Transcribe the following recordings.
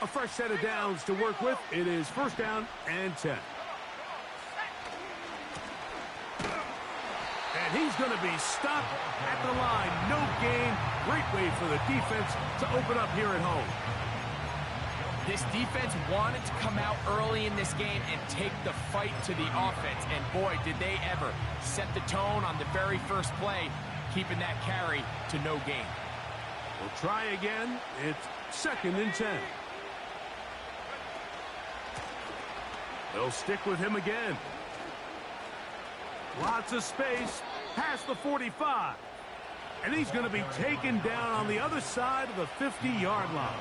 A fresh set of downs to work with. It is first down and 10. And he's going to be stopped at the line. No gain. Great way for the defense to open up here at home. This defense wanted to come out early in this game and take the fight to the offense. And boy, did they ever set the tone on the very first play, keeping that carry to no gain. We'll try again. It's second and 10. They'll stick with him again. Lots of space past the 45. And he's going to be taken down on the other side of the 50-yard line.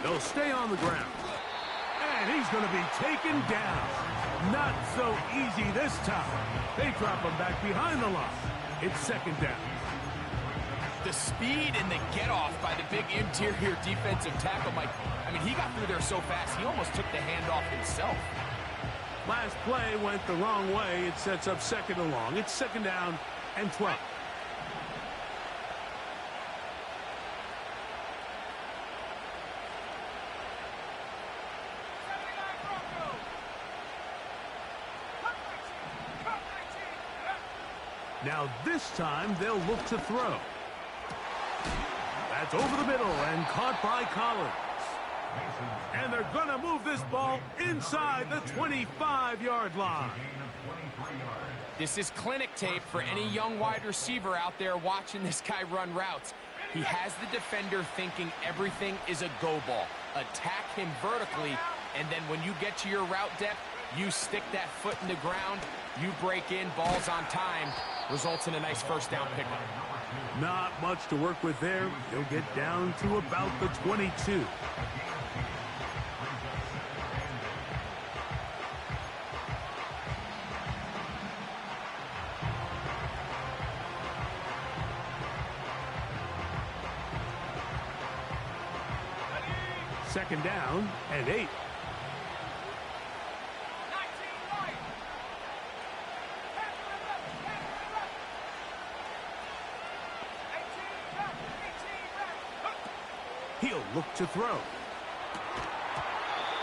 They'll stay on the ground. And he's going to be taken down. Not so easy this time. They drop him back behind the line. It's second down. The speed and the get-off by the big interior defensive tackle, Mike. I mean, he got through there so fast, he almost took the handoff himself. Last play went the wrong way. It sets up second and long. It's second down and 12. Now this time they'll look to throw. That's over the middle and caught by Collins. And they're going to move this ball inside the 25-yard line. This is clinic tape for any young wide receiver out there watching this guy run routes. He has the defender thinking everything is a go ball. Attack him vertically, and then when you get to your route depth, you stick that foot in the ground, you break in, balls on time, results in a nice first down pickup. Not much to work with there. He'll get down to about the 22. Second down and 8. He'll look to throw.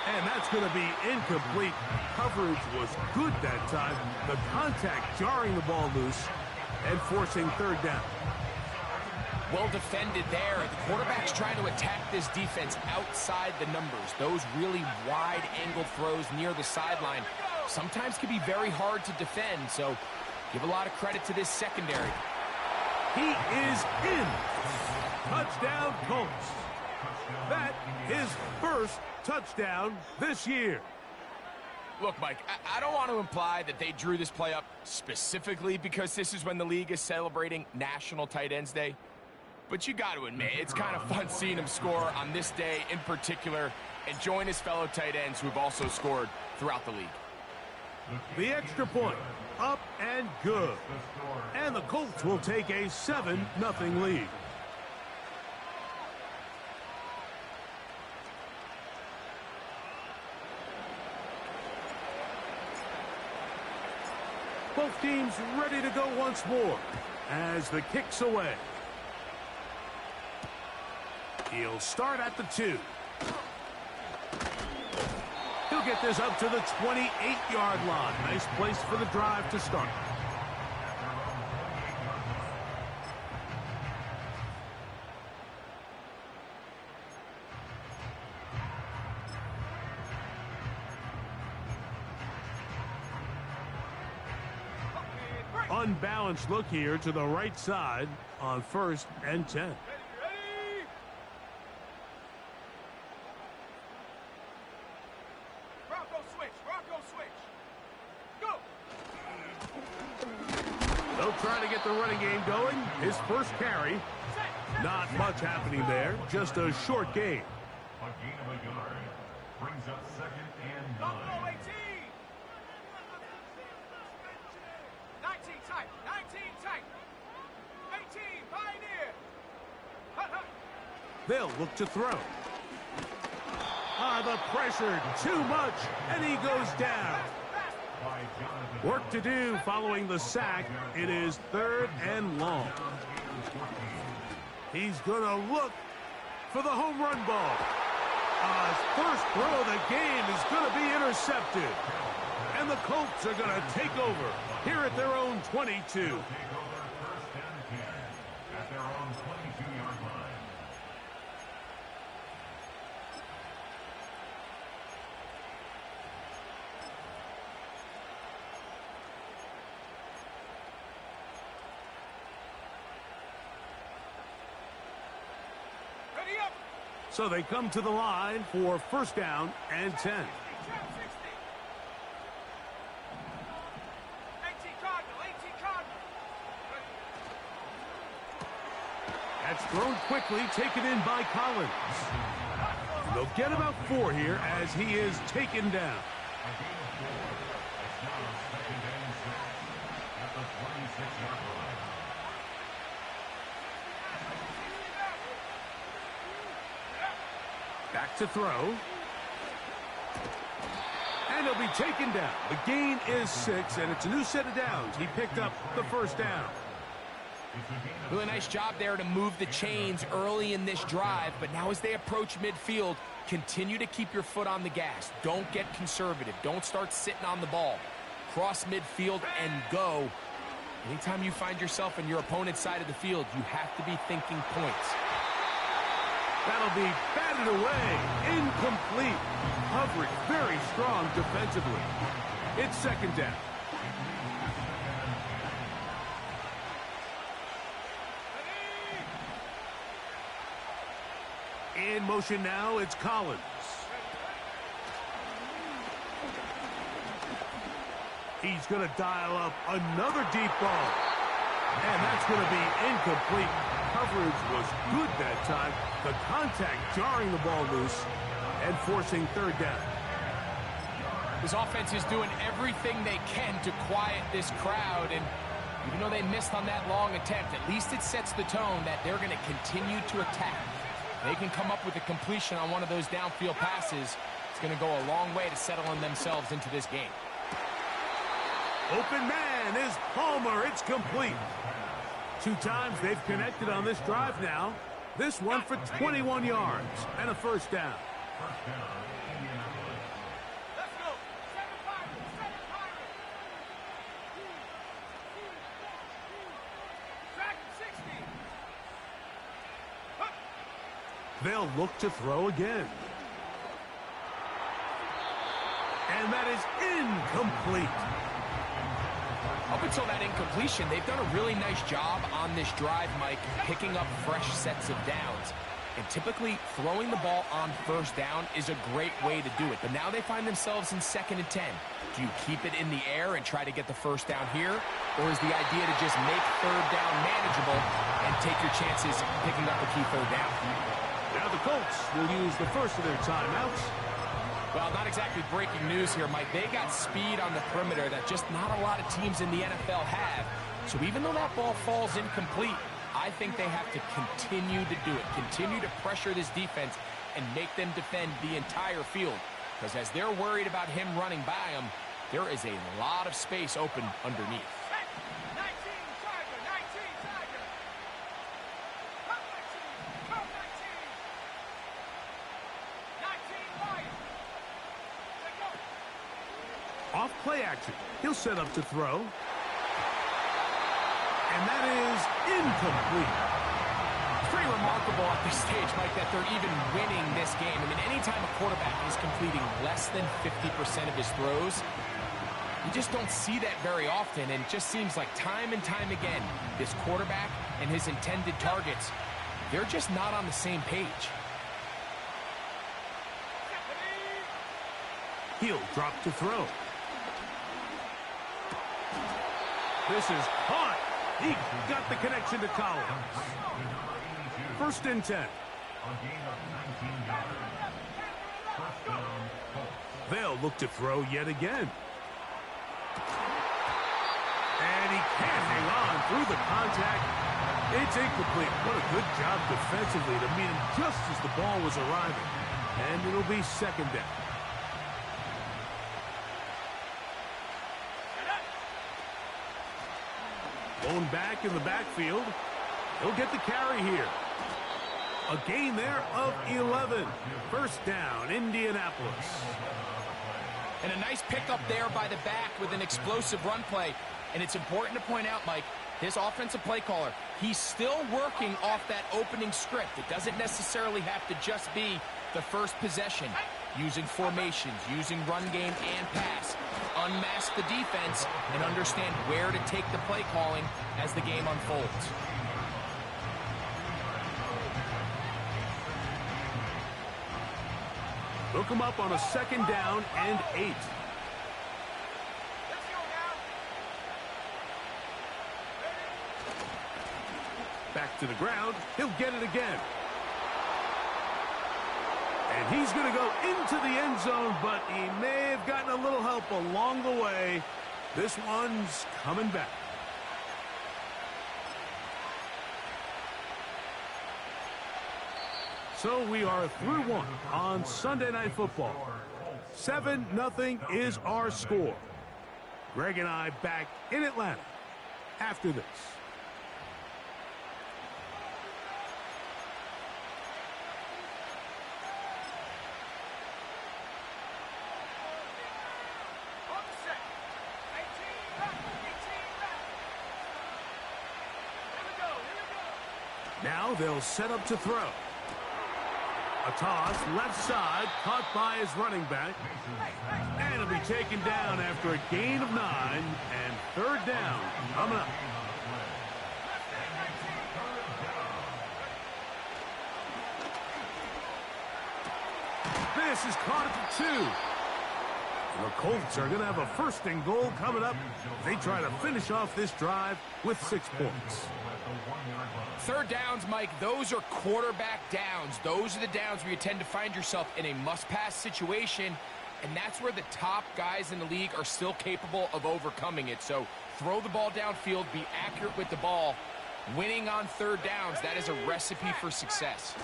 And that's going to be incomplete. Coverage was good that time. The contact jarring the ball loose and forcing third down. Well defended there. The quarterback's trying to attack this defense outside the numbers. Those really wide angle throws near the sideline sometimes can be very hard to defend, so give a lot of credit to this secondary. He is in. Touchdown, Colts. That is first touchdown this year. Look, Mike, I don't want to imply that they drew this play up specifically because this is when the league is celebrating National Tight Ends Day. But you got to admit, it's kind of fun seeing him score on this day in particular and join his fellow tight ends who have also scored throughout the league. The extra point, up and good. And the Colts will take a 7-0 lead. Both teams ready to go once more as the kick's away. He'll start at the 2. He'll get this up to the 28-yard line. Nice place for the drive to start. Unbalanced look here to the right side on first and 10. They'll try to get the running game going. His first carry. Not much happening there. Just a short gain. A gain of a yard. Brings up second and 9. 19 tight. 19 tight. 18 pioneer. They'll look to throw. The pressure too much, and he goes down. Work to do following the sack. It is 3rd and long. He's going to look for the home run ball. His first throw of the game is going to be intercepted. And the Colts are going to take over here at their own 22. So they come to the line for 1st down and 10. That's thrown quickly, taken in by Collins. They'll get about 4 here as he is taken down. Back to throw. And he'll be taken down. The gain is 6, and it's a new set of downs. He picked up the 1st down. Really nice job there to move the chains early in this drive, but now as they approach midfield, continue to keep your foot on the gas. Don't get conservative. Don't start sitting on the ball. Cross midfield and go. Anytime you find yourself on your opponent's side of the field, you have to be thinking points. That'll be batted away. Incomplete. Coverage very strong defensively. It's 2nd down. In motion now, it's Collins. He's going to dial up another deep ball. And that's going to be incomplete. Coverage was good that time. The contact jarring the ball loose and forcing 3rd down. This offense is doing everything they can to quiet this crowd, and even though they missed on that long attempt, at least it sets the tone that they're going to continue to attack. They can come up with a completion on one of those downfield passes. It's going to go a long way to settling themselves into this game. Open man is Palmer. It's complete. 2 times they've connected on this drive now. This one for 21 yards and a 1st down. Let's go. 7-5. They'll look to throw again. And that is incomplete. Up until that incompletion, they've done a really nice job on this drive, Mike, picking up fresh sets of downs. And typically, throwing the ball on 1st down is a great way to do it. But now they find themselves in 2nd and 10. Do you keep it in the air and try to get the 1st down here? Or is the idea to just make 3rd down manageable and take your chances picking up a key 3rd down? Now the Colts will use the first of their timeouts. Well, not exactly breaking news here, Mike. They got speed on the perimeter that just not a lot of teams in the NFL have. So even though that ball falls incomplete, I think they have to continue to do it. Continue to pressure this defense and make them defend the entire field. Because as they're worried about him running by them, there is a lot of space open underneath. 19 Tiger, 19 Tiger. Come 19, come 19. 19 Lion. Let go. Off play action. He'll set up to throw. And that is incomplete. It's pretty remarkable at this stage, Mike, that they're even winning this game. I mean, anytime a quarterback is completing less than 50% of his throws, you just don't see that very often, and it just seems like time and time again, this quarterback and his intended targets, they're just not on the same page. He'll drop to throw. This is caught. He got the connection to Collins. 1st and 10. They'll look to throw yet again. And he can't hang on through the contact. It's incomplete. What a good job defensively to meet him just as the ball was arriving. And it'll be 2nd down. Going back in the backfield. He'll get the carry here. A gain there of 11. First down, Indianapolis. And a nice pickup there by the back with an explosive run play. And it's important to point out, Mike, this offensive play caller, he's still working off that opening script. It doesn't necessarily have to just be the first possession. Using formations, using run game and pass. Unmask the defense and understand where to take the play calling as the game unfolds. Hook him up on a second down and 8. Back to the ground. He'll get it again. And he's going to go into the end zone, but he may have gotten a little help along the way. This one's coming back. So we are through one on Sunday Night Football. 7-0 is our score. Greg and I back in Atlanta after this. Now they'll set up to throw. A toss, left side, caught by his running back. And it'll be taken down after a gain of 9, and third down coming up. This is caught at the 2. And the Colts are going to have a first and goal coming up. They try to finish off this drive with 6 points. Third downs, Mike, those are quarterback downs. Those are the downs where you tend to find yourself in a must-pass situation, and that's where the top guys in the league are still capable of overcoming it. So throw the ball downfield, be accurate with the ball. Winning on third downs, that is a recipe for success.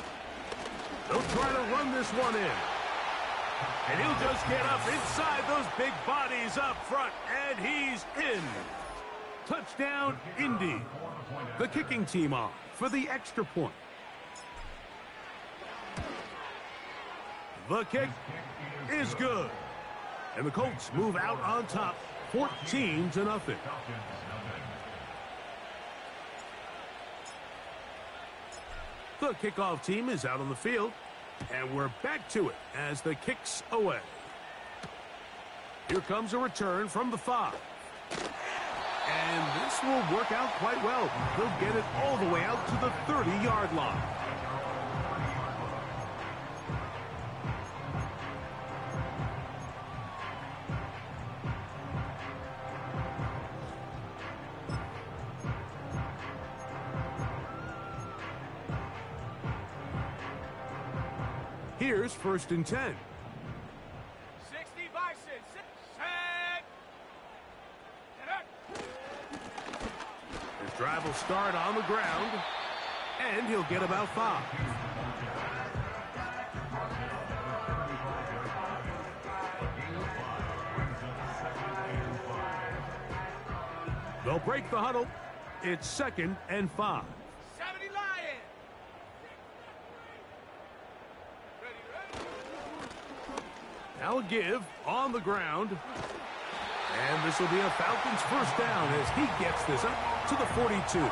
They'll try to run this one in. And he'll just get up inside those big bodies up front, and he's in. Touchdown, Indy. The kicking team on for the extra point. The kick is good. And the Colts move out on top, 14-0. The kickoff team is out on the field. And we're back to it as the kick's away. Here comes a return from the 5. And this will work out quite well. They'll get it all the way out to the 30-yard line. Here's 1st and 10. 60 Bison. Set. His drive will start on the ground, and he'll get about 5. They'll break the huddle. It's 2nd and 5. 70 Lions. Now a give on the ground. And this will be a Falcons first down as he gets this up to the 42.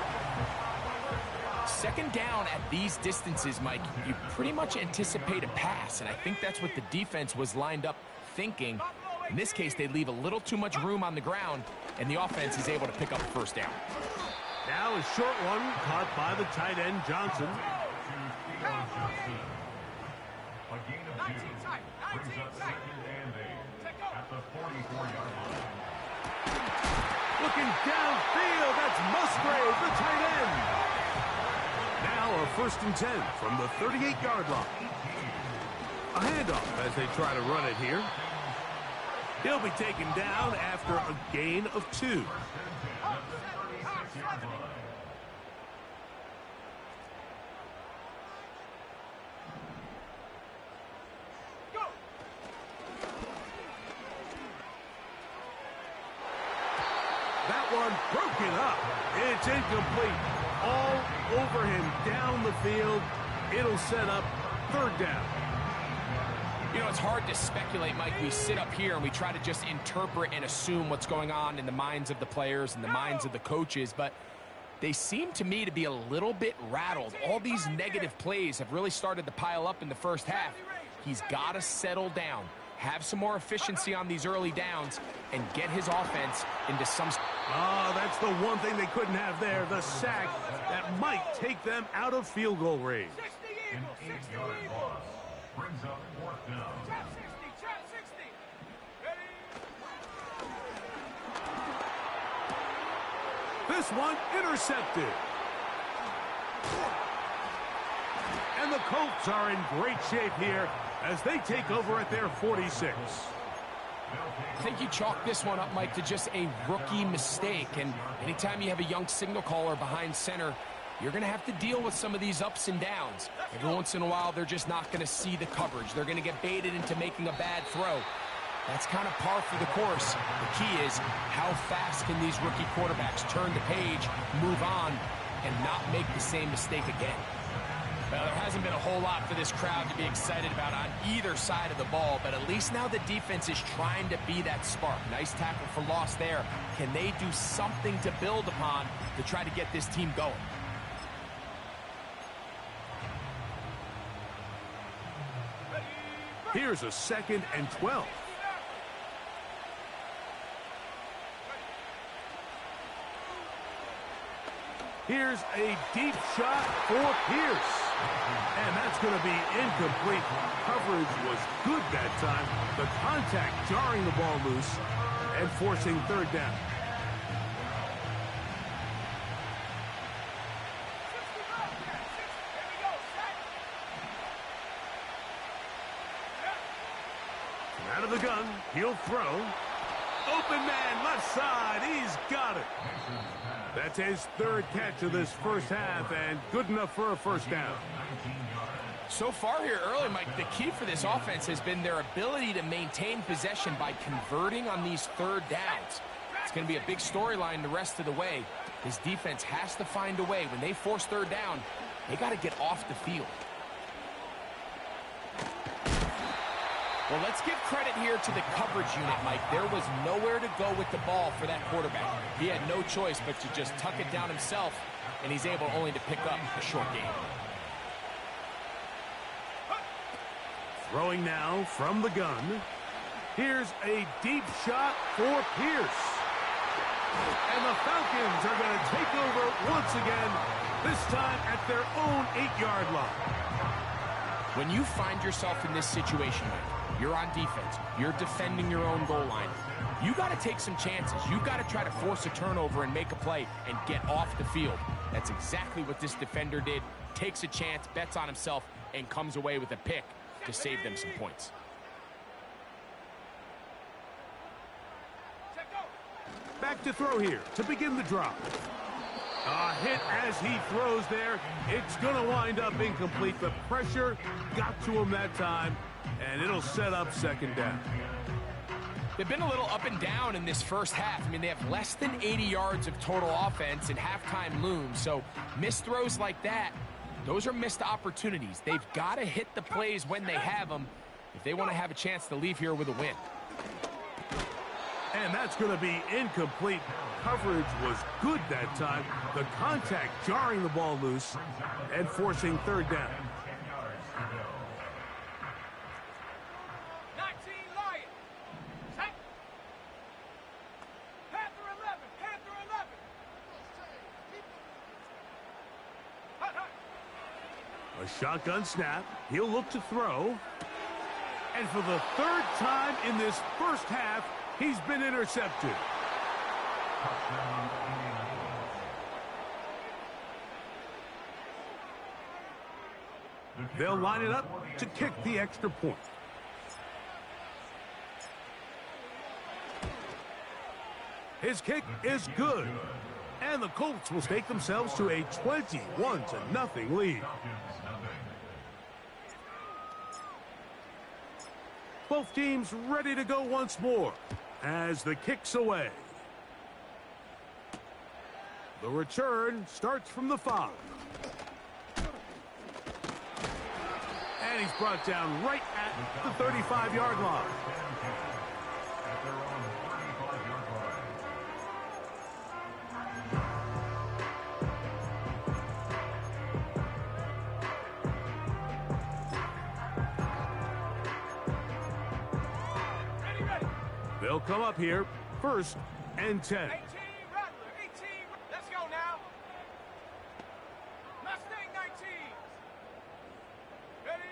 Second down at these distances, Mike, you pretty much anticipate a pass, and I think that's what the defense was lined up thinking. In this case, they leave a little too much room on the ground, and the offense is able to pick up a first down. Now a short one caught by the tight end, Johnson. A gain of 2 brings up 2nd and 8 at the 44-yard line. Looking downfield, that's Musgrave, the tight end. Now a 1st and 10 from the 38-yard line. A handoff as they try to run it here. He'll be taken down after a gain of 2. That one broken up. It's incomplete. All over him down the field. It'll set up third down. You know, it's hard to speculate, Mike. We sit up here and we try to just interpret and assume what's going on in the minds of the players and the minds of the coaches, but they seem to me to be a little bit rattled. All these negative plays have really started to pile up in the first half. He's got to settle down, have some more efficiency on these early downs, and get his offense into some... That's the one thing they couldn't have there, the sack that might take them out of field goal range. An 8-yard loss brings up fourth down. Trap 60. Ready? This one intercepted. And the Colts are in great shape here as they take over at their 46. I think you chalk this one up, Mike, to just a rookie mistake. And anytime you have a young signal caller behind center, you're going to have to deal with some of these ups and downs. Every once in a while, they're just not going to see the coverage. They're going to get baited into making a bad throw. That's kind of par for the course. The key is how fast can these rookie quarterbacks turn the page, move on, and not make the same mistake again. Well, there hasn't been a whole lot for this crowd to be excited about on either side of the ball, but at least now the defense is trying to be that spark. Nice tackle for loss there. Can they do something to build upon to try to get this team going? Here's a 2nd and 12. Here's a deep shot for Pierce. And that's going to be incomplete. Coverage was good that time. The contact jarring the ball loose and forcing third down. Out of the gun, he'll throw. Open man, left side, he's got it. That's his third catch of this first half, and good enough for a first down. So far here early, Mike, the key for this offense has been their ability to maintain possession by converting on these third downs. It's going to be a big storyline the rest of the way. This defense has to find a way. When they force third down, they got to get off the field. Well, let's give credit here to the coverage unit, Mike. There was nowhere to go with the ball for that quarterback. He had no choice but to just tuck it down himself, and he's able only to pick up a short gain. Throwing now from the gun. Here's a deep shot for Pierce. And the Falcons are going to take over once again, this time at their own 8-yard line. When you find yourself in this situation, Mike, you're on defense, you're defending your own goal line, you got to take some chances. You got to try to force a turnover and make a play and get off the field. That's exactly what this defender did. Takes a chance, bets on himself, and comes away with a pick to save them some points. Back to throw here to begin the drop. A hit as he throws there. It's going to wind up incomplete. The pressure got to him that time, and it'll set up second down. They've been a little up and down in this first half. I mean, they have less than 80 yards of total offense, and halftime looms. So missed throws like that, those are missed opportunities. They've got to hit the plays when they have them if they want to have a chance to leave here with a win. And that's going to be incomplete. Coverage was good that time. The contact jarring the ball loose and forcing third down. 19 Lions. Take. Panther 11. Panther 11. Hut, hut. A shotgun snap. He'll look to throw. And for the third time in this first half, he's been intercepted. They'll line it up to kick the extra point. His kick is good. And the Colts will take themselves to a 21-0 lead. Both teams ready to go once more as the kick's away. The return starts from the 5. And he's brought down right at the 35-yard line. At their own 35-yard line. Ready, ready. They'll come up here, 1st and 10. 18, Rattler, 18. Let's go now. Mustang 19. Ready.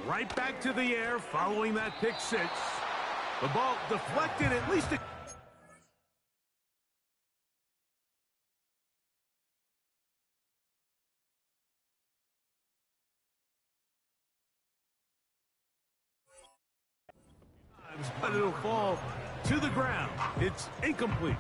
Right back to the air following that pick 6. The ball deflected at least a... but it'll fall to the ground. It's incomplete.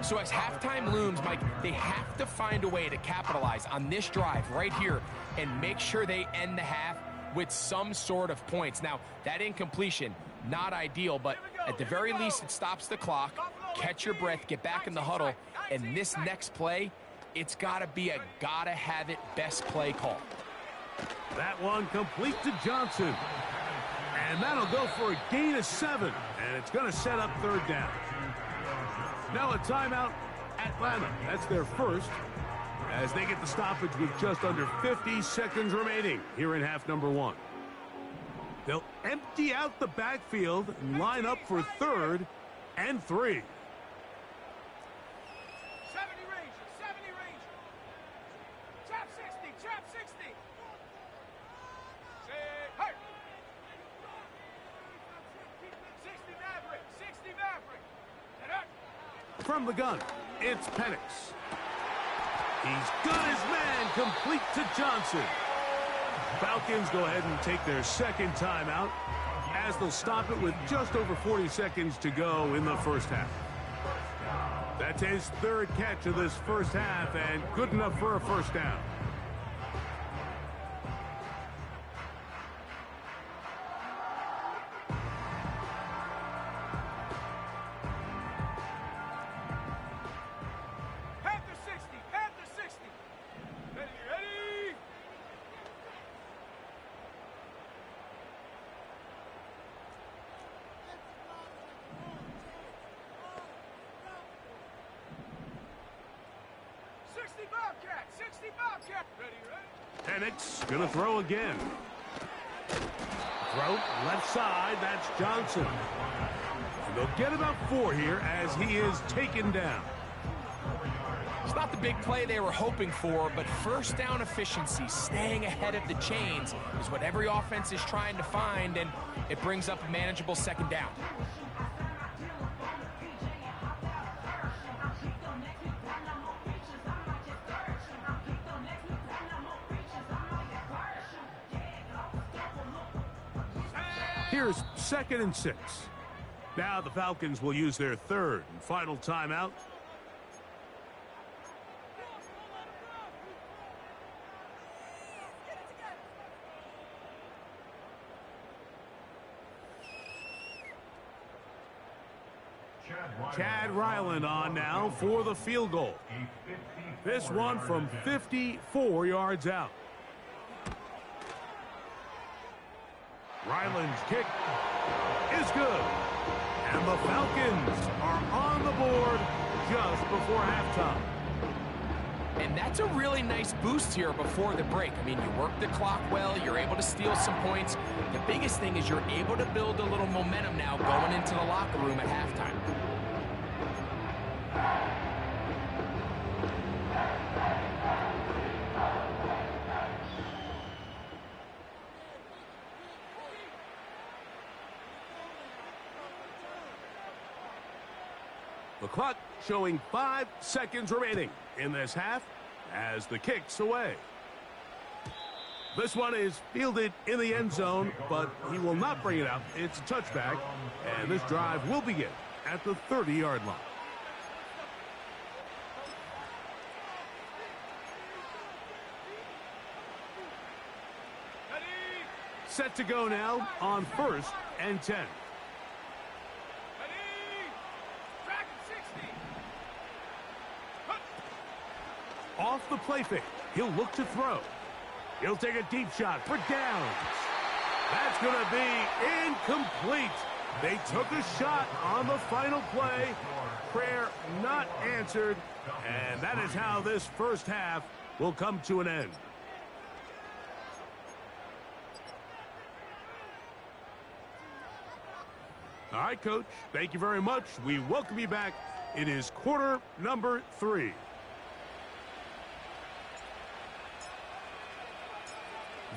So as halftime looms, Mike, they have to find a way to capitalize on this drive right here and make sure they end the half with some sort of points. Now, that incompletion, not ideal, but at the very least, it stops the clock. Catch your breath, get back in the huddle, and this next play, it's got to be a gotta-have-it best play call. That one complete to Johnson. And that'll go for a gain of 7. And it's going to set up 3rd down. Now a timeout, Atlanta. That's their first, as they get the stoppage with just under 50 seconds remaining here in half number 1. They'll empty out the backfield and line up for 3rd and 3. 70 Ranger, 70 Ranger. Trap 60, trap 60. Say, hey. 60 Maverick, 60 Maverick. And up. From the gun, it's Penix. He's got his man complete to Johnson. Falcons go ahead and take their 2nd timeout as they'll stop it with just over 40 seconds to go in the first half. That's his 3rd catch of this first half and good enough for a 1st down. Panther 60, Panther 60. Ready, ready. Bobcat, 60 Bobcat. Ready, ready. Penix gonna throw again. Throw left side, that's Johnson. And they'll get about 4 here as he is taken down. It's not the big play they were hoping for, but 1st down efficiency, staying ahead of the chains, is what every offense is trying to find, and it brings up a manageable 2nd down. Here's 2nd and 6. Now the Falcons will use their 3rd and final timeout. Chad Ryland on now for the field goal. This one from 54 yards out. Ryland's kick is good. And the Falcons are on the board just before halftime. And that's a really nice boost here before the break. I mean, you work the clock well, you're able to steal some points. The biggest thing is you're able to build a little momentum now going into the locker room at halftime. The clock showing 5 seconds remaining in this half as the kick's away. This one is fielded in the end zone, but he will not bring it out. It's a touchback, and this drive will begin at the 30-yard line. Set to go now on 1st and 10. off the play fake. He'll look to throw. He'll take a deep shot for downs. That's going to be incomplete. They took a shot on the final play. Prayer not answered. And that is how this first half will come to an end. All right, Coach. Thank you very much. We welcome you back. It is quarter number 3.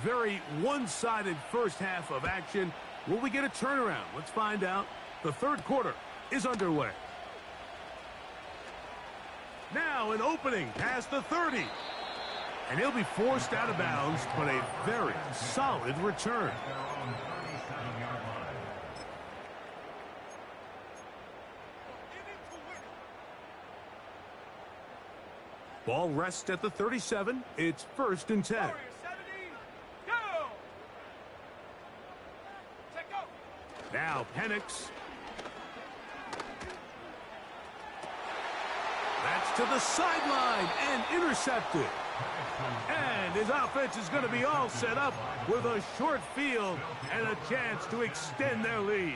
Very one-sided first half of action. Will we get a turnaround? Let's find out. The third quarter is underway. Now an opening past the 30. And he'll be forced out of bounds, but a very solid return. Ball rests at the 37. It's 1st and 10. Now Penix. That's to the sideline and intercepted. And his offense is going to be all set up with a short field and a chance to extend their lead.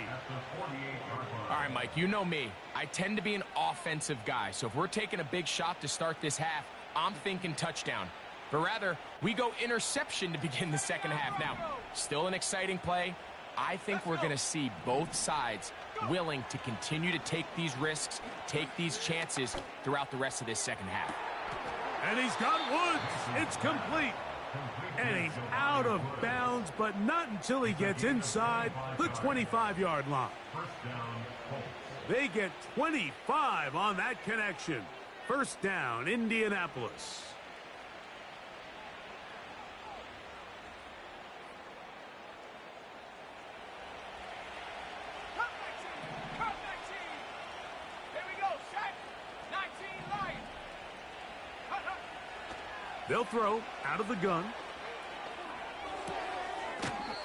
All right, Mike, you know me. I tend to be an offensive guy, so if we're taking a big shot to start this half, I'm thinking touchdown. But rather, we go interception to begin the second half. Now, still an exciting play. I think we're going to see both sides willing to continue to take these risks, take these chances throughout the rest of this second half. And he's got Woods. It's complete. And he's out of bounds, but not until he gets inside the 25-yard line. They get 25 on that connection. First down, Indianapolis. They'll throw out of the gun.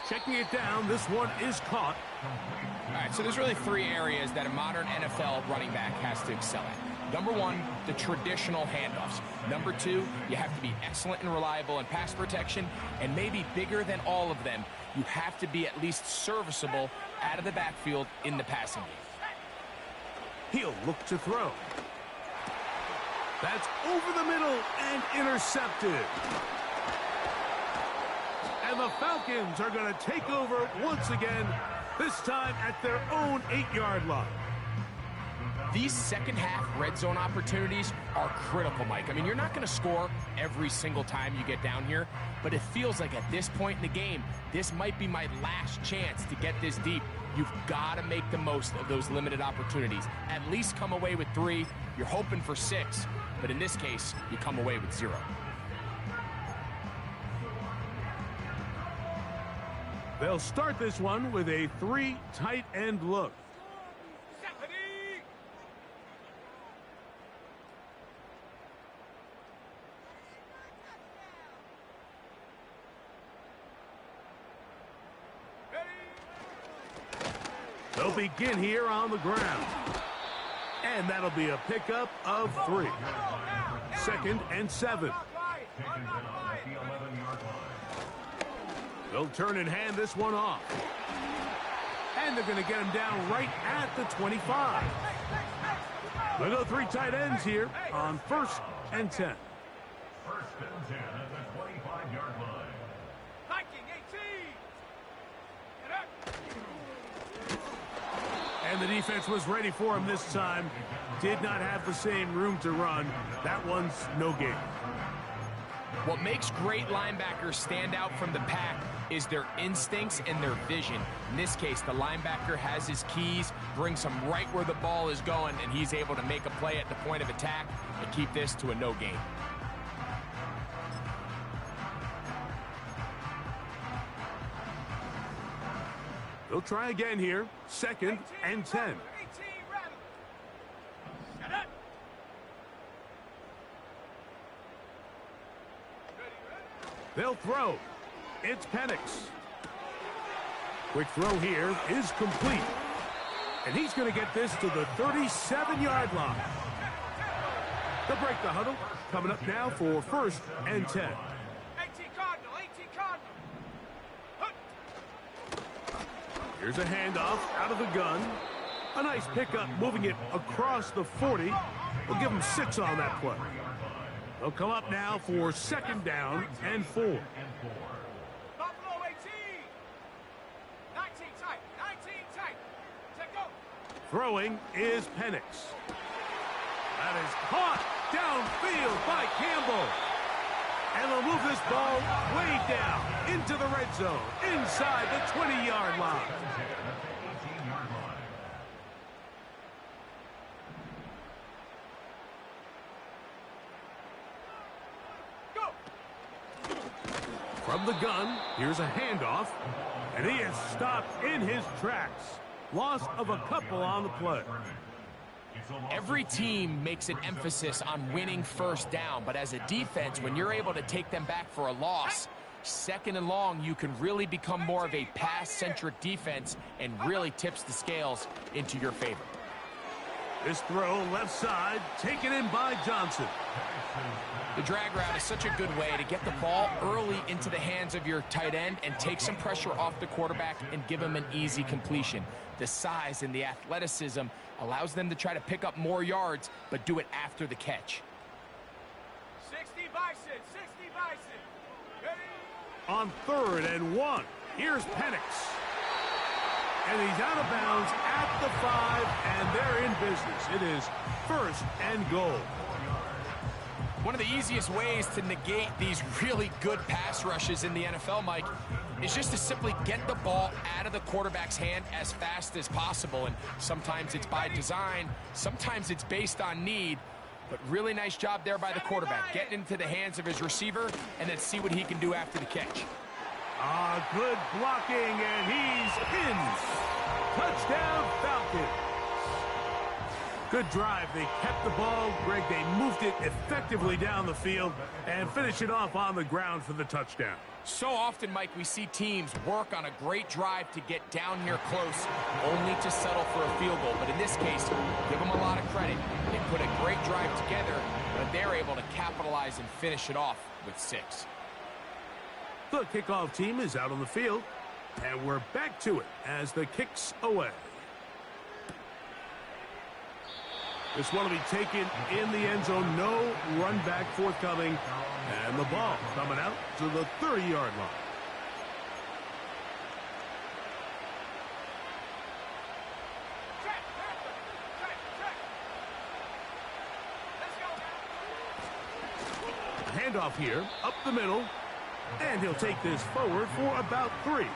Checking it down. This one is caught. All right, so there's really 3 areas that a modern NFL running back has to excel at. Number 1, the traditional handoffs. Number 2, you have to be excellent and reliable in pass protection. And maybe bigger than all of them, you have to be at least serviceable out of the backfield in the passing game. He'll look to throw. That's over the middle and intercepted. And the Falcons are going to take over once again, this time at their own 8-yard line. These second half red zone opportunities are critical, Mike. I mean, you're not going to score every single time you get down here, but it feels like at this point in the game, this might be my last chance to get this deep. You've got to make the most of those limited opportunities. At least come away with 3. You're hoping for 6, but in this case, you come away with 0. They'll start this one with a 3 tight end look. They'll begin here on the ground. And that'll be a pickup of 3. 2nd and 7. They'll turn and hand this one off. And they're going to get him down right at the 25. They'll go 3 tight ends here on 1st and 10. 1st and 10 at the 25-yard line. And the defense was ready for him this time. Did not have the same room to run. That one's no gain. What makes great linebackers stand out from the pack is their instincts and their vision. In this case, the linebacker has his keys, brings him right where the ball is going, and he's able to make a play at the point of attack and keep this to a no gain. They'll try again here. 2nd and 10. They'll throw. It's Penix. Quick throw here is complete. And he's going to get this to the 37-yard line. They'll break the huddle. coming up now for 1st and 10. 18 Cardinal, 18 Cardinal. Here's a handoff out of the gun. A nice pickup, moving it across the 40. We'll give them 6 on that play. They'll come up now for 2nd down and 4. Buffalo 18. 19 tight, 19 tight. Take go. Throwing is Penix. That is caught downfield by Campbell. And they'll move this ball way down into the red zone, inside the 20-yard line. From the gun, here's a handoff, and he is stopped in his tracks. Loss of a couple on the play. Every team makes an emphasis on winning 1st down, but as a defense, when you're able to take them back for a loss, 2nd and long, you can really become more of a pass-centric defense and really tips the scales into your favor. This throw left side, taken in by Johnson. The drag route is such a good way to get the ball early into the hands of your tight end and take some pressure off the quarterback and give him an easy completion. The size and the athleticism allows them to try to pick up more yards, but do it after the catch. 60 Bison, 60 Bison. Ready? On 3rd and 1, here's Penix. And he's out of bounds at the 5, and they're in business. It is 1st and goal. One of the easiest ways to negate these really good pass rushes in the NFL, Mike, is just to simply get the ball out of the quarterback's hand as fast as possible. And sometimes it's by design, sometimes it's based on need. But really nice job there by the quarterback, getting into the hands of his receiver and then see what he can do after the catch. Good blocking, and he's in. Touchdown, Falcons. Good drive. They kept the ball. Greg, they moved it effectively down the field and finished it off on the ground for the touchdown. So often, Mike, we see teams work on a great drive to get down here close, only to settle for a field goal. But in this case, give them a lot of credit. They put a great drive together, but they're able to capitalize and finish it off with 6. The kickoff team is out on the field, and we're back to it as the kick's away. This one will be taken in the end zone. No run back forthcoming. And the ball coming out to the 30-yard line. Handoff here, up the middle. And he'll take this forward for about 3.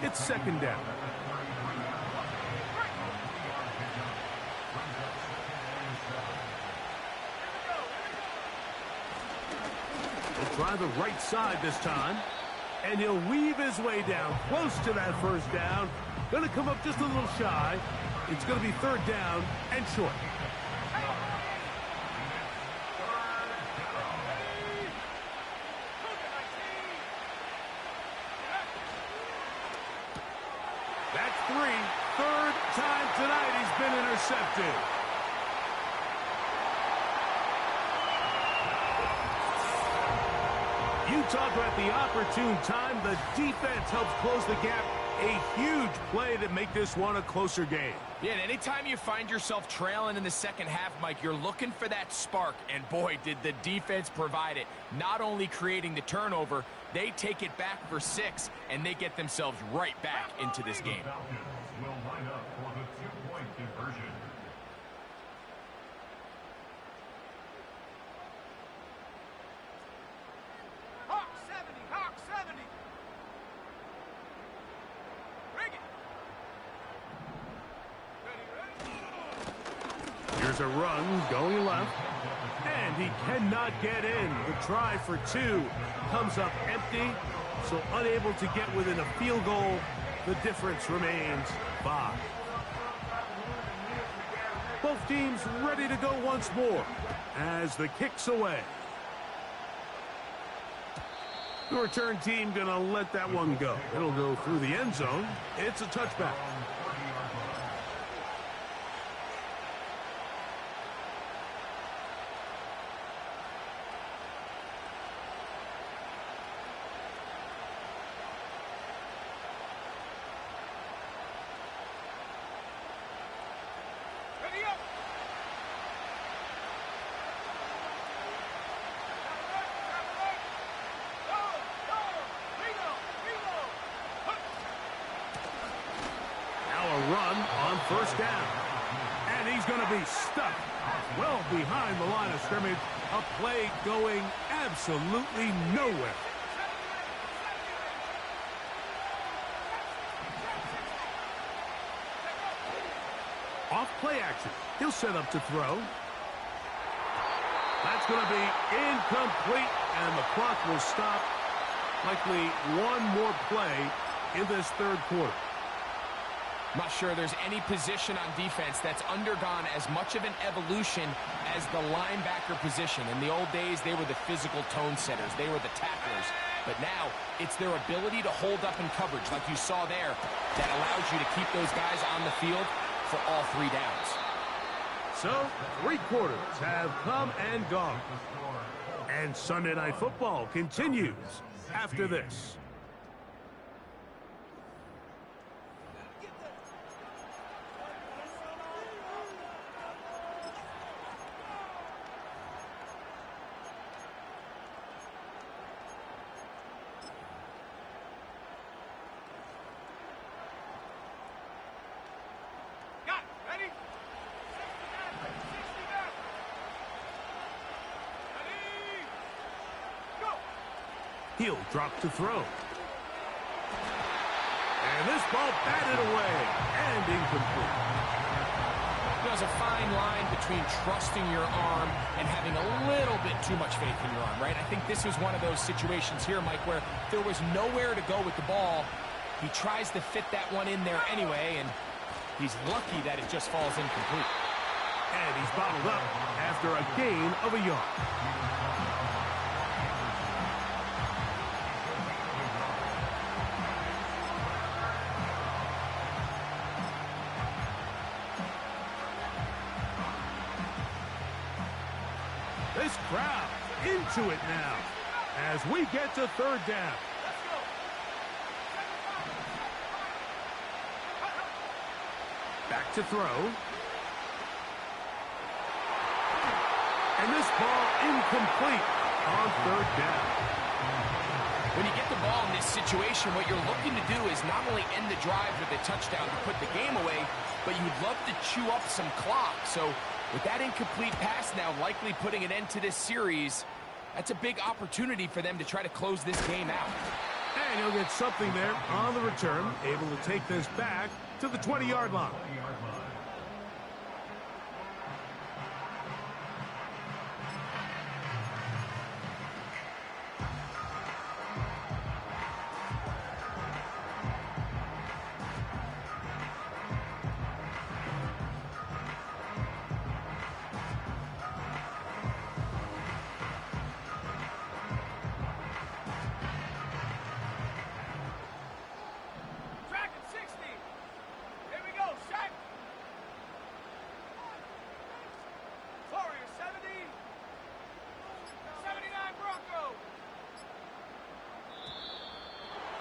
It's 2nd down. Try the right side this time, and he'll weave his way down close to that 1st down. Going to come up just a little shy. It's going to be 3rd down and short. That's 3. 3rd time tonight he's been intercepted. You talk about the opportune time. The defense helps close the gap. A huge play to make this one a closer game. Yeah, and anytime you find yourself trailing in the 2nd half, Mike, you're looking for that spark. And boy, did the defense provide it. Not only creating the turnover, they take it back for 6, and they get themselves right back into this game. Falcons will line up for the 2-point conversion. Hawk 70, Hawk 70. Bring it. Here's a run going left, and he cannot get in. The try for 2 comes up empty, so unable to get within a field goal. The difference remains 5. Both teams ready to go once more as the kick's away. The return team going to let that one go. It'll go through the end zone. It's a touchback. first down. And he's going to be stuck well behind the line of scrimmage. A play going absolutely nowhere. Off play action. He'll set up to throw. That's going to be incomplete, and the clock will stop. Likely one more play in this third quarter. Not sure there's any position on defense that's undergone as much of an evolution as the linebacker position. In the old days, they were the physical tone setters. They were the tacklers. But now, it's their ability to hold up in coverage, like you saw there, that allows you to keep those guys on the field for all three downs. So, three quarters have come and gone. And Sunday Night Football continues after this. He'll drop to throw. And this ball batted away and incomplete. There's a fine line between trusting your arm and having a little bit too much faith in your arm, right? I think this was one of those situations here, Mike, where there was nowhere to go with the ball. He tries to fit that one in there anyway, and he's lucky that it just falls incomplete. And he's bottled up after a gain of a yard. This crowd into it now as we get to third down. Back to throw. And this ball incomplete on third down. When you get the ball in this situation, what you're looking to do is not only end the drive with a touchdown to put the game away, but you'd love to chew up some clock. So with that incomplete pass now likely putting an end to this series, that's a big opportunity for them to try to close this game out. And he'll get something there on the return, able to take this back to the 20-yard line.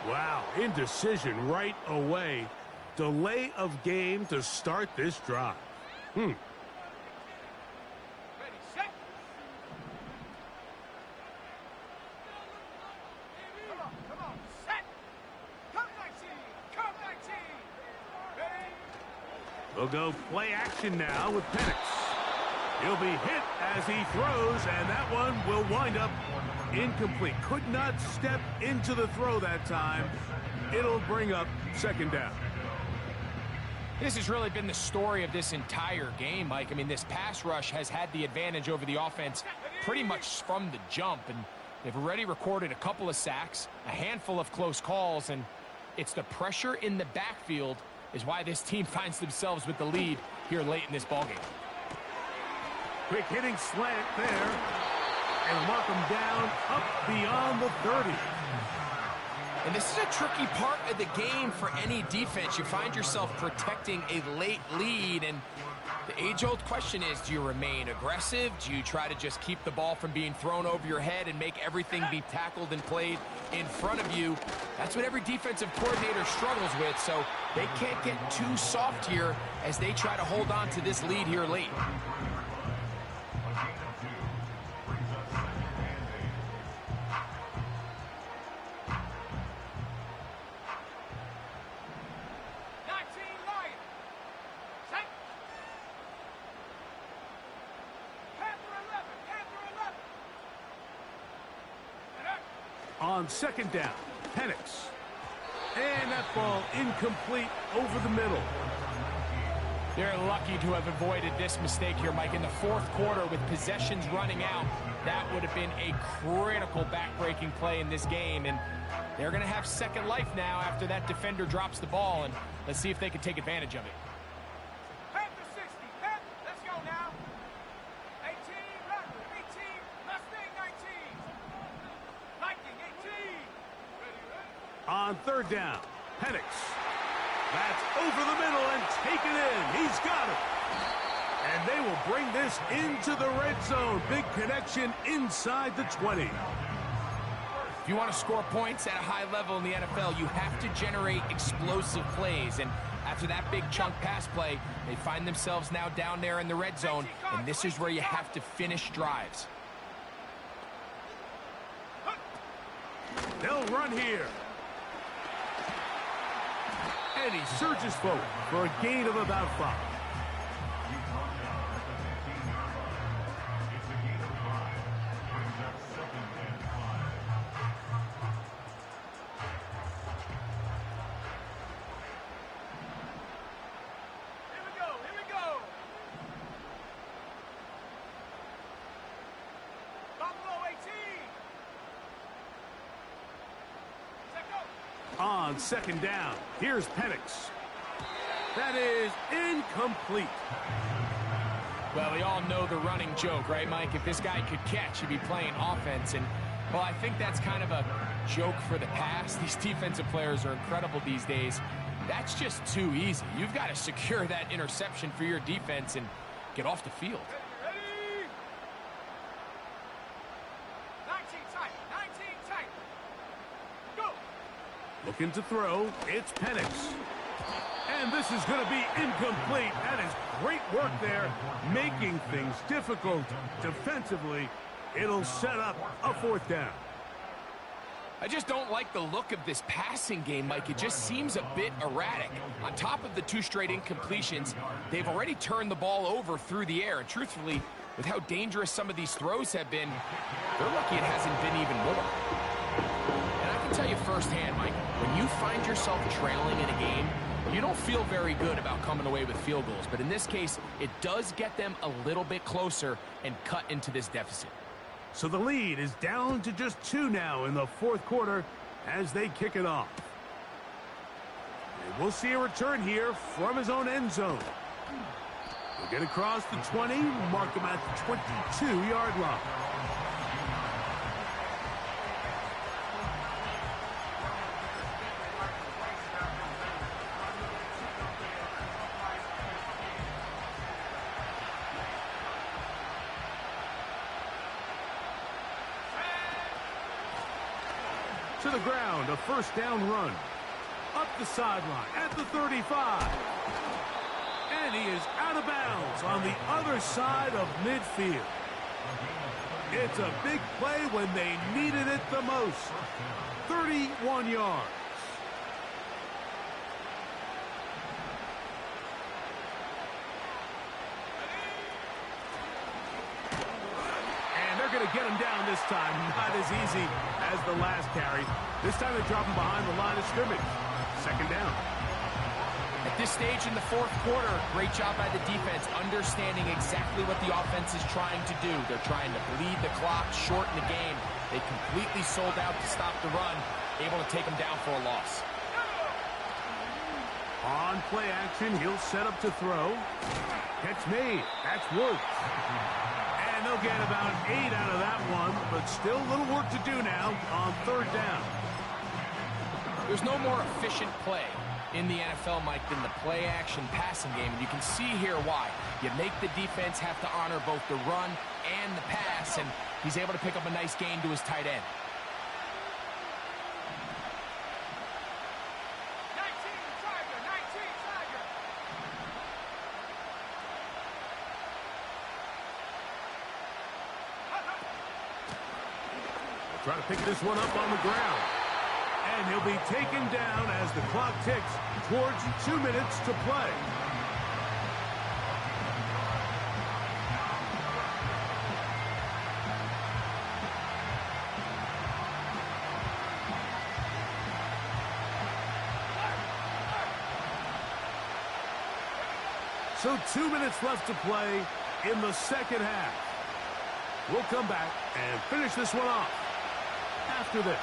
Wow, indecision right away. Delay of game to start this drive. Ready, set. Come on, set. Come 19, come 19. Ready. We'll go play action now with Penix. He'll be hit as he throws, and that one will wind up incomplete. Could not step into the throw that time. It'll bring up second down. This has really been the story of this entire game, Mike. I mean, this pass rush has had the advantage over the offense pretty much from the jump, and they've already recorded a couple of sacks, a handful of close calls, and it's the pressure in the backfield is why this team finds themselves with the lead here late in this ballgame. Quick hitting slant there. And mark him down up beyond the 30. And this is a tricky part of the game for any defense. You find yourself protecting a late lead, and the age-old question is, do you remain aggressive? Do you try to just keep the ball from being thrown over your head and make everything be tackled and played in front of you? That's what every defensive coordinator struggles with, so they can't get too soft here as they try to hold on to this lead here late. Set. On second down, Penix. And that ball incomplete over the middle. They're lucky to have avoided this mistake here, Mike. In the fourth quarter, with possessions running out, that would have been a critical back-breaking play in this game. And they're going to have second life now after that defender drops the ball. And let's see if they can take advantage of it. Panther 60. Let's go now. 18, left. 18, Mustang 19. Viking 18. Ready. On third down, Penix. That's over the middle and taken in. He's got it. And they will bring this into the red zone. Big connection inside the 20. If you want to score points at a high level in the NFL, you have to generate explosive plays. And after that big chunk pass play, they find themselves now down there in the red zone. And this is where you have to finish drives. They'll run here. And he surges forward for a gain of about 5. It's a gain of 5. Brings up 2nd and 5. Here we go. Here we go. Buffalo 18. Check go. On second down, here's Penix. That is incomplete. Well, we all know the running joke, right, Mike? If this guy could catch, he'd be playing offense. And, well, I think that's kind of a joke for the past. These defensive players are incredible these days. That's just too easy. You've got to secure that interception for your defense and get off the field. Ready. 19 tight. 19 tight. Go. Looking to throw, it's Penix. And this is going to be incomplete. That is great work there, making things difficult defensively. It'll set up a 4th down. I just don't like the look of this passing game, Mike. It just seems a bit erratic. On top of the 2 straight incompletions, they've already turned the ball over through the air. And truthfully, with how dangerous some of these throws have been, they're lucky it hasn't been even more. And I can tell you firsthand, Mike, when you find yourself trailing in a game, you don't feel very good about coming away with field goals. But in this case, it does get them a little bit closer and cut into this deficit. So the lead is down to just 2 now in the 4th quarter as they kick it off. And we'll see a return here from his own end zone. He'll get across the 20, mark him at the 22-yard line. To the ground, a 1st down run. Up the sideline at the 35. And he is out of bounds on the other side of midfield. It's a big play when they needed it the most. 31 yards. Going to get him down this time. Not as easy as the last carry. This time they drop him behind the line of scrimmage. 2nd down. At this stage in the 4th quarter, great job by the defense, understanding exactly what the offense is trying to do. They're trying to bleed the clock, shorten the game. They completely sold out to stop the run, able to take them down for a loss. On play action, he'll set up to throw. Catch made. That's Woods. And they'll get about 8 out of that one, but still a little work to do now on 3rd down. There's no more efficient play in the NFL, Mike, than the play-action passing game. And you can see here why. You make the defense have to honor both the run and the pass, and he's able to pick up a nice gain to his tight end. 19 Tiger. 19 Tiger. Try to pick this one up on the ground. And he'll be taken down as the clock ticks towards 2 minutes to play. So 2 minutes left to play in the second half. We'll come back and finish this one off after this.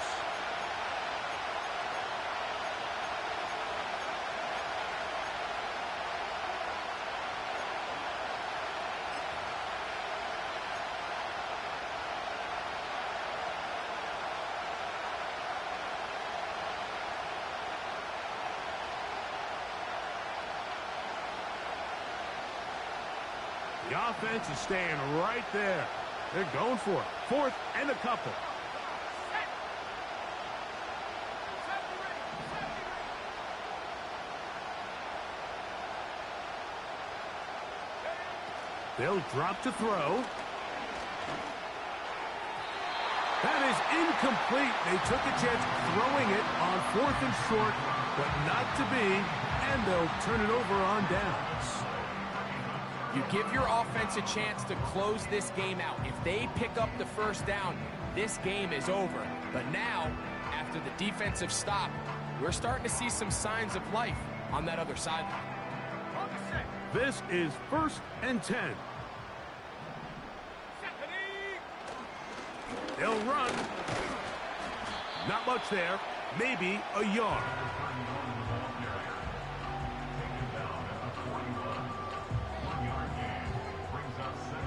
The offense is staying right there. They're going for it. 4th and a couple. They'll drop to throw. That is incomplete. They took a chance throwing it on 4th and short, but not to be, and they'll turn it over on downs. You give your offense a chance to close this game out. If they pick up the first down, this game is over. But now, after the defensive stop, we're starting to see some signs of life on that other sideline. This is 1st and 10. They'll run. Not much there. Maybe a yard.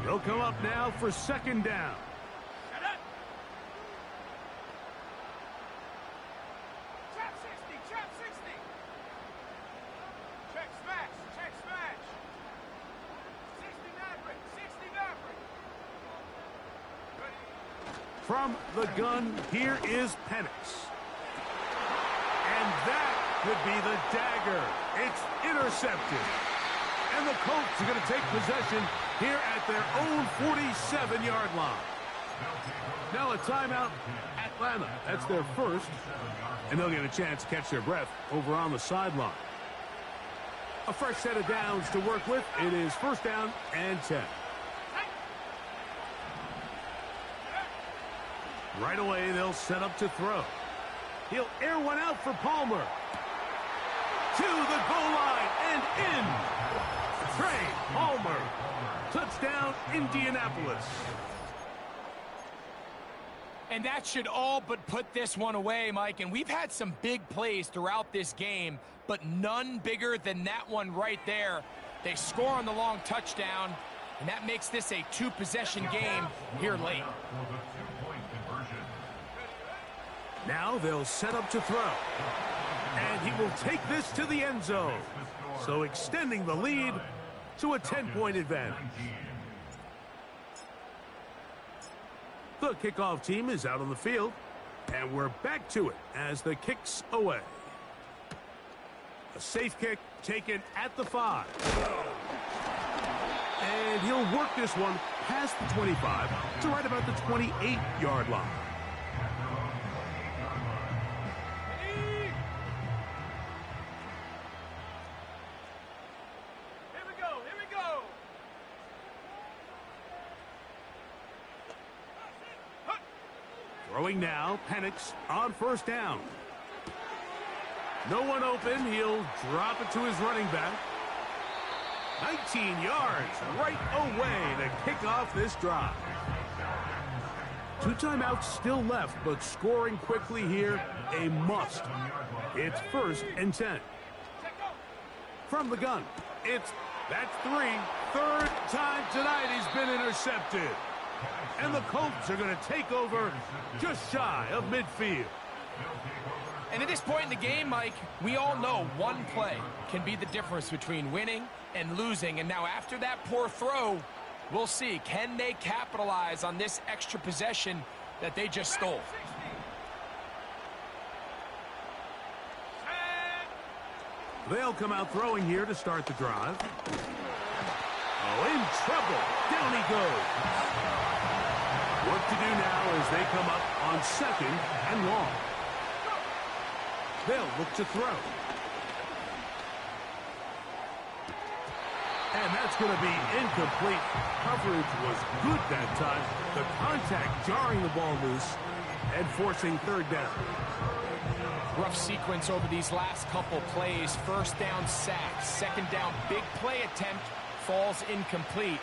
They'll come up now for 2nd down. Trap 60, trap 60. Check smash, check smash. 60 Maverick, 60 Maverick. From the gun, here is Penix. And that could be the dagger. It's intercepted. And the Colts are going to take possession here at their own 47-yard line. Now a timeout, Atlanta. That's their first. And they'll get a chance to catch their breath over on the sideline. A fresh set of downs to work with. It is 1st down and 10. Right away, they'll set up to throw. He'll air one out for Palmer. To the goal line and in. Trey Palmer. Touchdown, Indianapolis. And that should all but put this one away, Mike. And we've had some big plays throughout this game, but none bigger than that one right there. They score on the long touchdown, and that makes this a 2-possession game here late. Now they'll set up to throw. And he will take this to the end zone. So extending the lead to a 10-point advantage. The kickoff team is out on the field. And we're back to it as the kick's away. A safe kick taken at the 5. And he'll work this one past the 25 to right about the 28-yard line. Throwing now, Penix on 1st down. No one open. He'll drop it to his running back. 19 yards right away to kick off this drive. 2 timeouts still left, but scoring quickly here, a must. It's 1st and 10. From the gun, that's 3. 3rd time tonight he's been intercepted. And the Colts are going to take over just shy of midfield. And at this point in the game, Mike, we all know one play can be the difference between winning and losing. And now after that poor throw, we'll see, can they capitalize on this extra possession that they just stole? They'll come out throwing here to start the drive. Oh, in trouble. Down he goes. What to do now as they come up on 2nd and long. They'll look to throw. And that's going to be incomplete. Coverage was good that time. The contact jarring the ball loose and forcing 3rd down. Rough sequence over these last couple plays. First down sack, second down big play attempt, falls incomplete.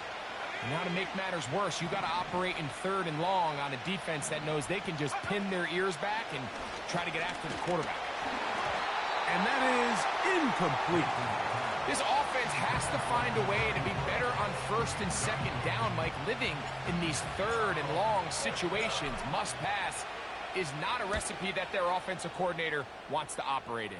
And now to make matters worse, you got to operate in third and long on a defense that knows they can just pin their ears back and try to get after the quarterback. And that is incomplete. This offense has to find a way to be better on first and second down, Mike. Living in these third and long situations, must pass, is not a recipe that their offensive coordinator wants to operate in.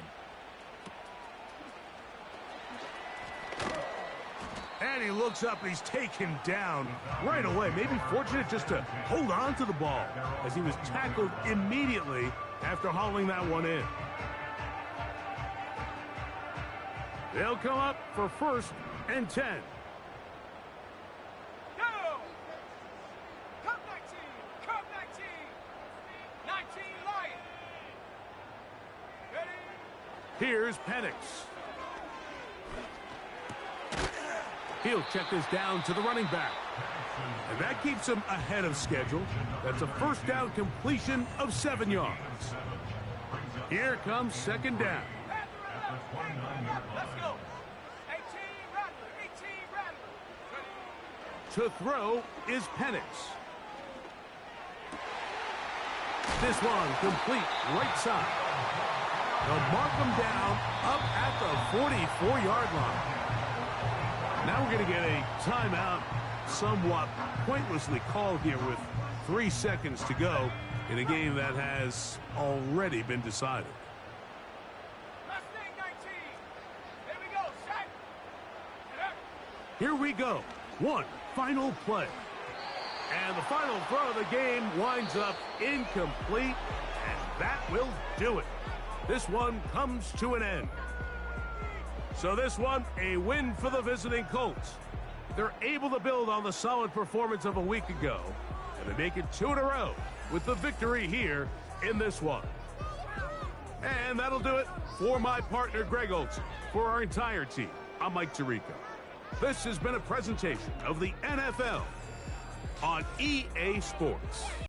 And he looks up and he's taken down right away. Maybe fortunate just to hold on to the ball as he was tackled immediately after hauling that one in. They'll come up for 1st and 10. Go! Come 19! Come 19! 19 Lion! Ready? Here's Penix. He'll check this down to the running back. And that keeps him ahead of schedule. That's a first down completion of 7 yards. Here comes second down. Let's go! 18 Rattler! 18 Rattler! To throw is Penix. This one complete right side. They'll mark him down up at the 44-yard line. Now we're going to get a timeout, somewhat pointlessly called here with 3 seconds to go in a game that has already been decided. Mustang 19! Here we go, set! Get up! Here we go. One final play. And the final throw of the game winds up incomplete, and that will do it. This one comes to an end. So this one, a win for the visiting Colts. They're able to build on the solid performance of a week ago, and they make it 2 in a row with the victory here in this one. And that'll do it for my partner, Greg Olson. For our entire team, I'm Mike Tirico. This has been a presentation of the NFL on EA Sports.